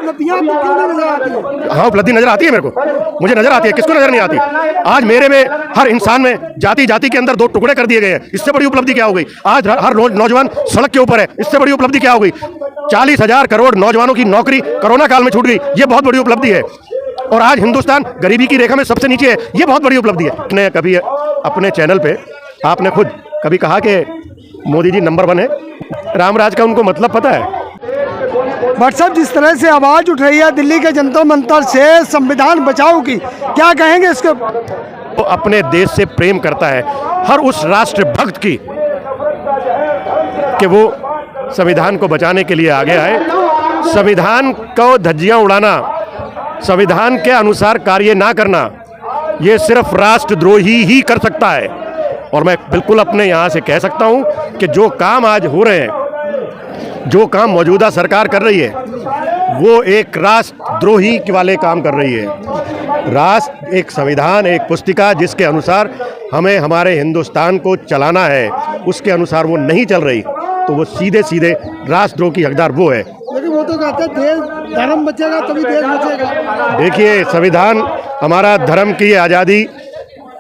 उपलब्धियां आपको क्यों नहीं नजर आती है? हाँ, उपलब्धि नजर आती है मेरे को, मुझे नजर आती है, किसको नजर नहीं आती? आज मेरे में, हर इंसान में जाति जाति के अंदर दो टुकड़े कर दिए गए हैं, इससे बड़ी उपलब्धि क्या हो गई? आज हर नौजवान सड़क के ऊपर है, इससे बड़ी उपलब्धि क्या हो गई? 40,000 करोड़ नौजवानों की नौकरी कोरोना काल में छूट गई, ये बहुत बड़ी उपलब्धि है। और आज हिंदुस्तान गरीबी की रेखा में सबसे नीचे है, ये बहुत बड़ी उपलब्धि है। आपने कभी अपने चैनल पे आपने खुद कभी कहा कि मोदी जी नंबर 1 है, रामराज का उनको मतलब पता है? बट साहब, जिस तरह से आवाज उठ रही है दिल्ली के जंतर मंतर से संविधान बचाओ की, क्या कहेंगे इसके? वो अपने देश से प्रेम करता है, हर उस राष्ट्र भक्त की, कि वो संविधान को बचाने के लिए आगे आए। संविधान को धज्जियां उड़ाना, संविधान के अनुसार कार्य ना करना, ये सिर्फ राष्ट्रद्रोही ही कर सकता है। और मैं बिल्कुल अपने यहाँ से कह सकता हूँ कि जो काम आज हो रहे हैं, जो काम मौजूदा सरकार कर रही है, वो एक राष्ट्रद्रोही वाले काम कर रही है। राष्ट्र एक संविधान, एक पुस्तिका जिसके अनुसार हमें हमारे हिंदुस्तान को चलाना है, उसके अनुसार वो नहीं चल रही, तो वो सीधे सीधे राष्ट्रद्रोह की हकदार वो है। लेकिन वो तो कहते हैं देश धर्म बचेगा तभी देश बचेगा। देखिए, संविधान हमारा धर्म की आज़ादी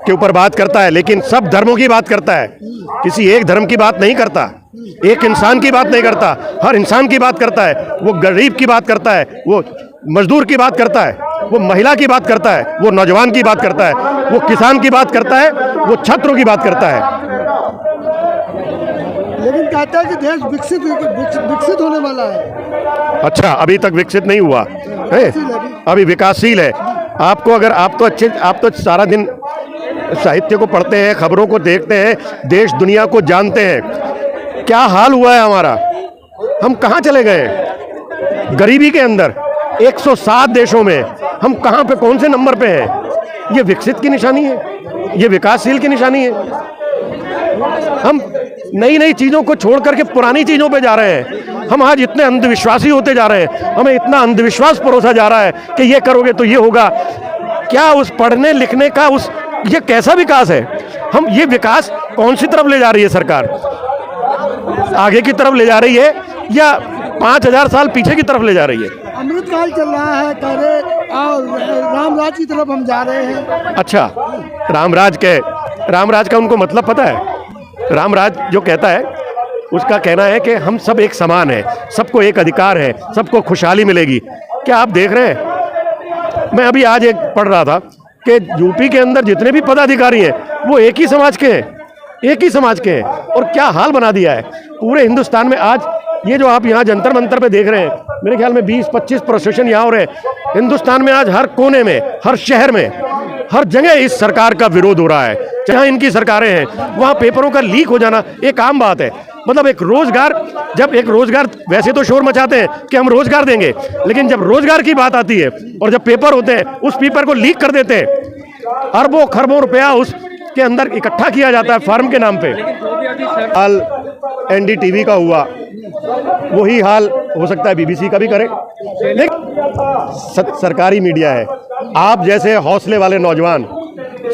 के ऊपर बात करता है, लेकिन सब धर्मों की बात करता है, किसी एक धर्म की बात नहीं करता, एक इंसान की बात नहीं करता, हर इंसान की बात करता है। वो गरीब की बात करता है, वो मजदूर की बात करता है, वो महिला की बात करता है, वो नौजवान की बात करता है, वो किसान की बात करता है, वो छात्रों की बात करता है। लेकिन कहता है कि देश विकसित होने वाला है। अच्छा, अभी तक विकसित नहीं हुआ है, अभी विकासशील है। आपको अगर आप तो सारा दिन साहित्य को पढ़ते हैं, खबरों को देखते हैं, देश दुनिया को जानते हैं, क्या हाल हुआ है हमारा, हम कहाँ चले गए? गरीबी के अंदर 107 देशों में हम कहाँ पे, कौन से नंबर पे हैं? ये विकसित की निशानी है, ये विकासशील की निशानी है। हम नई नई चीज़ों को छोड़ करके पुरानी चीज़ों पे जा रहे हैं। हम आज इतने अंधविश्वासी होते जा रहे हैं, हमें इतना अंधविश्वास परोसा जा रहा है कि ये करोगे तो ये होगा। क्या उस पढ़ने लिखने का ये कैसा विकास है? हम ये विकास कौन सी तरफ ले जा रही है सरकार? आगे की तरफ ले जा रही है या 5000 साल पीछे की तरफ ले जा रही है? अमृतकाल चल रहा है, कह रहे रामराज की तरफ हम जा रहे हैं। अच्छा, रामराज का उनको मतलब पता है? रामराज जो कहता है, उसका कहना है कि हम सब एक समान हैं, सबको एक अधिकार है, सबको खुशहाली मिलेगी। क्या आप देख रहे हैं? मैं अभी आज एक पढ़ रहा था कि यूपी के अंदर जितने भी पदाधिकारी हैं वो एक ही समाज के हैं, एक ही समाज के हैं। और क्या हाल बना दिया है पूरे हिंदुस्तान में। आज ये जो आप यहाँ जंतर मंतर पे देख रहे हैं, मेरे ख्याल में 20-25 प्रोसेशन यहाँ हो रहे हैं। हिंदुस्तान में आज हर कोने में, हर शहर में, हर जगह इस सरकार का विरोध हो रहा है। जहाँ इनकी सरकारें हैं वहाँ पेपरों का लीक हो जाना एक आम बात है। मतलब एक रोजगार, जब एक रोजगार, वैसे तो शोर मचाते हैं कि हम रोजगार देंगे, लेकिन जब रोजगार की बात आती है और जब पेपर होते हैं, उस पेपर को लीक कर देते हैं। अरबों खरबों रुपया उसके अंदर इकट्ठा किया जाता है फार्म के नाम पे। हाल NDTV का हुआ, वही हाल हो सकता है BBC का भी करे। लेकिन सरकारी मीडिया है, आप जैसे हौसले वाले नौजवान,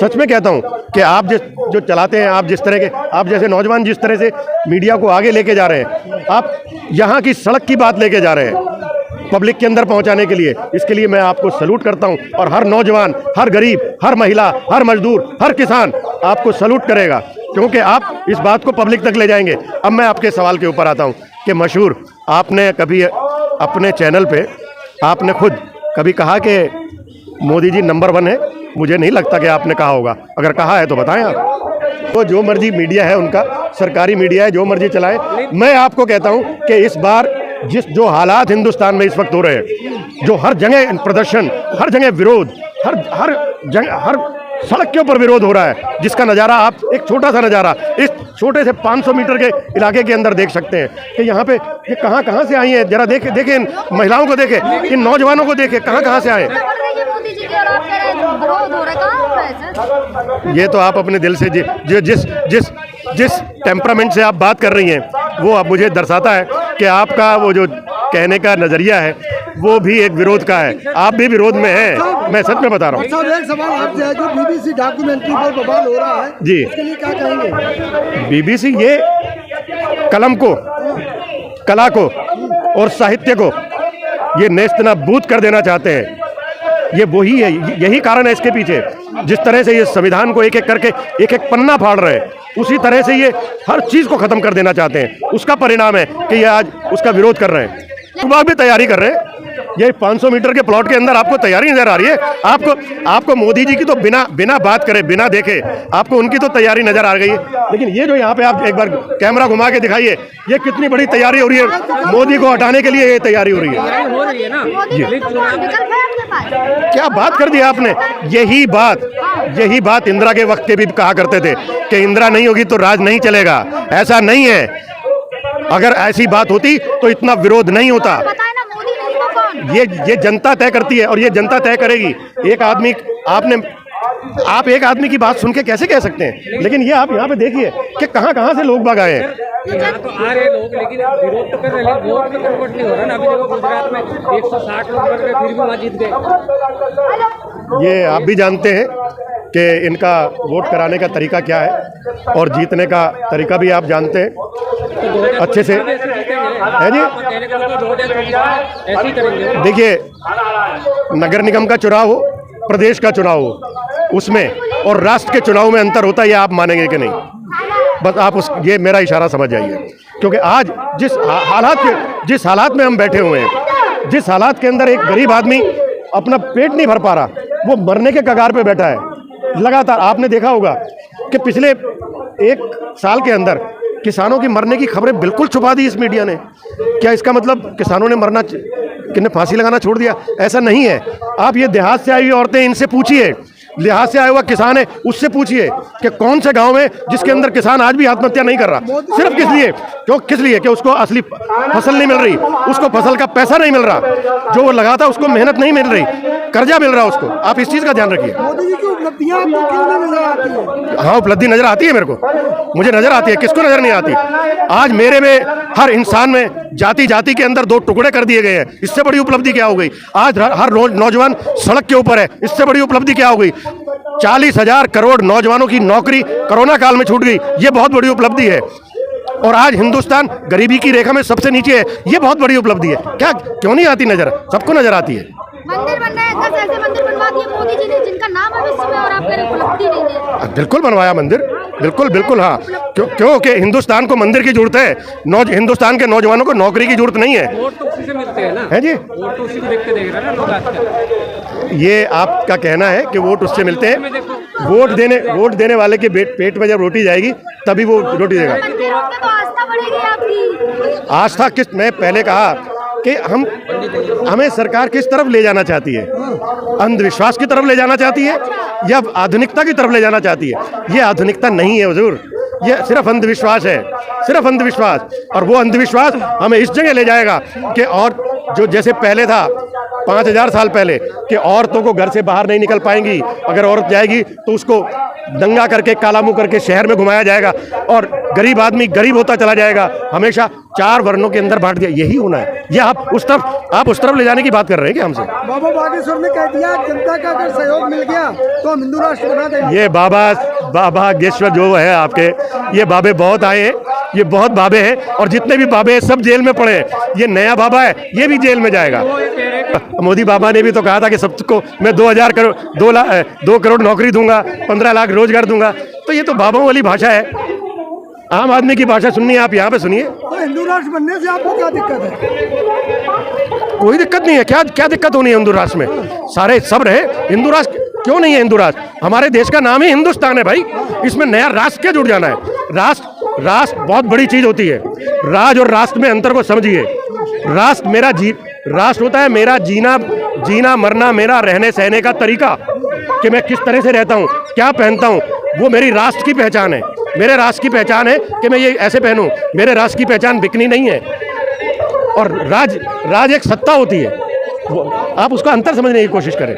सच में कहता हूं कि आप जो चलाते हैं, आप जैसे नौजवान जिस तरह से मीडिया को आगे लेके जा रहे हैं, आप यहाँ की सड़क की बात लेके जा रहे हैं पब्लिक के अंदर पहुँचाने के लिए, इसके लिए मैं आपको सैल्यूट करता हूँ। और हर नौजवान, हर गरीब, हर महिला, हर मजदूर, हर किसान आपको सैल्यूट करेगा, क्योंकि आप इस बात को पब्लिक तक ले जाएंगे। अब मैं आपके सवाल के ऊपर आता हूँ कि मशहूर, आपने कभी अपने चैनल पे आपने खुद कभी कहा कि मोदी जी नंबर 1 है? मुझे नहीं लगता कि आपने कहा होगा, अगर कहा है तो बताएं आप। तो जो मर्जी मीडिया है उनका, सरकारी मीडिया है, जो मर्जी चलाए। मैं आपको कहता हूं कि इस बार जो हालात हिंदुस्तान में इस वक्त हो रहे हैं, जो हर जगह प्रदर्शन, हर जगह विरोध, हर जगह, हर सड़क के ऊपर विरोध हो रहा है, जिसका नज़ारा आप एक छोटा सा नज़ारा इस छोटे से 500 मीटर के इलाके के अंदर देख सकते हैं कि यहाँ पे ये कहाँ से आई हैं। जरा देखें इन महिलाओं को, देखें इन नौजवानों को, देखें कहाँ से आए। ये तो आप अपने दिल से जिस टेम्परामेंट से आप बात कर रही हैं, वो अब मुझे दर्शाता है कि आपका वो जो कहने का नजरिया है वो भी एक विरोध का है। आप भी विरोध में हैं, मैं सच में बता रहा हूँ। एक सवाल आपसे है, जो BBC डॉक्यूमेंट्री पर बवाल हो रहा है जी, इसके लिए क्या कहेंगे? BBC ये कलम को, कला को और साहित्य को ये नेस्तनाबूद कर देना चाहते हैं। ये वही है, यही कारण है इसके पीछे। जिस तरह से ये संविधान को एक एक करके एक एक पन्ना फाड़ रहे हैं, उसी तरह से ये हर चीज़ को ख़त्म कर देना चाहते हैं। उसका परिणाम है कि ये आज उसका विरोध कर रहे हैं। सुबह भी तैयारी कर रहे हैं। ये 500 मीटर के प्लॉट के अंदर आपको तैयारी नजर आ रही है। आपको मोदी जी की तो बिना बात करे, बिना देखे आपको उनकी तो तैयारी नजर आ गई है। लेकिन ये जो यहाँ पे आप एक बार कैमरा घुमा के दिखाइए, ये कितनी बड़ी तैयारी हो रही है। मोदी को हटाने के लिए ये तैयारी हो रही है ना। क्या बात कर दी आपने। यही बात इंदिरा के वक्त के भी कहा करते थे कि इंदिरा नहीं होगी तो राज नहीं चलेगा। ऐसा नहीं है। अगर ऐसी बात होती तो इतना विरोध नहीं होता। ये जनता तय करती है और ये जनता तय करेगी। आप एक आदमी की बात सुन के कैसे कह सकते हैं। लेकिन ये आप यहाँ पे देखिए कि कहाँ से लोग बाग आए हैं। यहाँ तो आ रहे लोग, लेकिन विरोध तो कर रहे हैं, वोट तो कन्वर्ट नहीं हो रहा ना। अभी देखो गुजरात में 160 लोग लग रहे, फिर भी वहाँ जीत गए। ये आप भी जानते हैं कि इनका वोट कराने का तरीका क्या है और जीतने का तरीका भी आप जानते हैं अच्छे से, है जी। देखिए, नगर निगम का चुनाव हो, प्रदेश का चुनाव हो, उसमें और राष्ट्र के चुनाव में अंतर होता है। ये आप मानेंगे कि नहीं? बस आप ये मेरा इशारा समझ जाइए। क्योंकि आज जिस हालात में हम बैठे हुए हैं, जिस हालात के अंदर एक गरीब आदमी अपना पेट नहीं भर पा रहा, वो मरने के कगार पे बैठा है। लगातार आपने देखा होगा कि पिछले 1 साल के अंदर किसानों की मरने की खबरें बिल्कुल छुपा दी इस मीडिया ने। क्या इसका मतलब किसानों ने मरना, किन्ने फांसी लगाना छोड़ दिया? ऐसा नहीं है। आप ये देहात से आई हुई औरतें, इनसे पूछिए, देहात से आया हुआ किसान है, उससे पूछिए कि कौन से गांव में जिसके अंदर किसान आज भी आत्महत्या नहीं कर रहा। सिर्फ किस लिए कि उसको असली फसल नहीं मिल रही, उसको फसल का पैसा नहीं मिल रहा, जो वो लगाता उसको मेहनत नहीं मिल रही, कर्जा मिल रहा उसको। आप इस चीज़ का ध्यान रखिए। मोदी जी की उपलब्धियां आपको क्यों नहीं नजर आती है? हाँ, उपलब्धि नजर आती है मेरे को, मुझे नजर आती है। किसको नजर नहीं आती? आज मेरे में, हर इंसान में जाति के अंदर 2 टुकड़े कर दिए गए हैं। इससे बड़ी उपलब्धि क्या हो गई? आज हर नौजवान सड़क के ऊपर है। इससे बड़ी उपलब्धि क्या हो गई? 40,000 करोड़ नौजवानों की नौकरी कोरोना काल में छूट गई। ये बहुत बड़ी उपलब्धि है। और आज हिंदुस्तान गरीबी की रेखा में सबसे नीचे है। ये बहुत बड़ी उपलब्धि है। क्या क्यों नहीं आती नजर? सबको नजर आती है। मंदिर बन रहे हैं, 10 ऐसे मंदिर बनवा दिए मोदी जी ने जिनका नाम है विश्व में, और आप कह रहे उपलब्धि नहीं है। बिल्कुल बनवाया मंदिर, बिल्कुल हाँ। क्योंकि हिंदुस्तान को मंदिर की जरूरत है। हिंदुस्तान के नौजवानों को नौकरी की जरूरत नहीं है। वोट तो उसी से मिलते हैं ना। है जी, वोट तो उसी को देख के देख रहे हैं ना लोग आजकल। ये आपका कहना है कि वोट उससे मिलते हैं। वोट देने वाले के पेट में जब रोटी जाएगी तभी वो रोटी देगा। मंदिरों पे तो आस्था बढ़ेगी आपकी। आस्था किस, मैं पहले कहा कि हमें सरकार किस तरफ ले जाना चाहती है? अंधविश्वास की तरफ ले जाना चाहती है या आधुनिकता की तरफ ले जाना चाहती है? ये आधुनिकता नहीं है हुजूर, ये सिर्फ अंधविश्वास है, सिर्फ अंधविश्वास। और वो अंधविश्वास हमें इस जगह ले जाएगा कि और जो जैसे पहले था 5000 साल पहले कि औरतों को घर से बाहर नहीं निकल पाएंगी, अगर औरत जाएगी तो उसको दंगा करके, काला मुंह करके शहर में घुमाया जाएगा और गरीब आदमी गरीब होता चला जाएगा। हमेशा 4 वर्णों के अंदर बांट दिया। यही होना है। ये आप उस तरफ ले जाने की बात कर रहे हैं क्या हमसे? बाबा बागेश्वर ने कह दिया जनता का अगर सहयोग मिल गया तो हम हिंदू राष्ट्र बना देंगे। ये बाबा बागेश्वर जो है आपके, ये बाबे बहुत आए हैं, ये बहुत बाबे हैं और जितने भी बाबे हैं सब जेल में पड़े हैं। ये नया बाबा है, ये भी जेल में जाएगा। मोदी बाबा ने भी तो कहा था कि सबको मैं 2 करोड़ नौकरी दूंगा, 15 लाख रोजगार दूंगा। तो ये तो बाबाओं वाली भाषा है। आम आदमी की भाषा सुननी है, आप यहाँ पे सुनिए। तो हिंदू राष्ट्र बनने से आपको क्या दिक्कत है? कोई दिक्कत नहीं है। क्या दिक्कत होनी है हिंदू राष्ट्र में? सारे सब रहे। हिंदू राष्ट्र क्यों नहीं है? हिंदू राष्ट्र हमारे देश का नाम ही हिंदुस्तान है भाई। इसमें नया राष्ट्र क्या जुड़ जाना है? राष्ट्र बहुत बड़ी चीज होती है। राज और राष्ट्र में अंतर को समझिए। राष्ट्र होता है मेरा जीना मरना, मेरा रहने सहने का तरीका, कि मैं किस तरह से रहता हूँ, क्या पहनता हूँ, वो मेरी राष्ट्र की पहचान है। मेरे राष्ट्र की पहचान है कि मैं ये ऐसे पहनूं। मेरे राष्ट्र की पहचान बिकनी नहीं है। और राज एक सत्ता होती है। आप उसका अंतर समझने की कोशिश करें।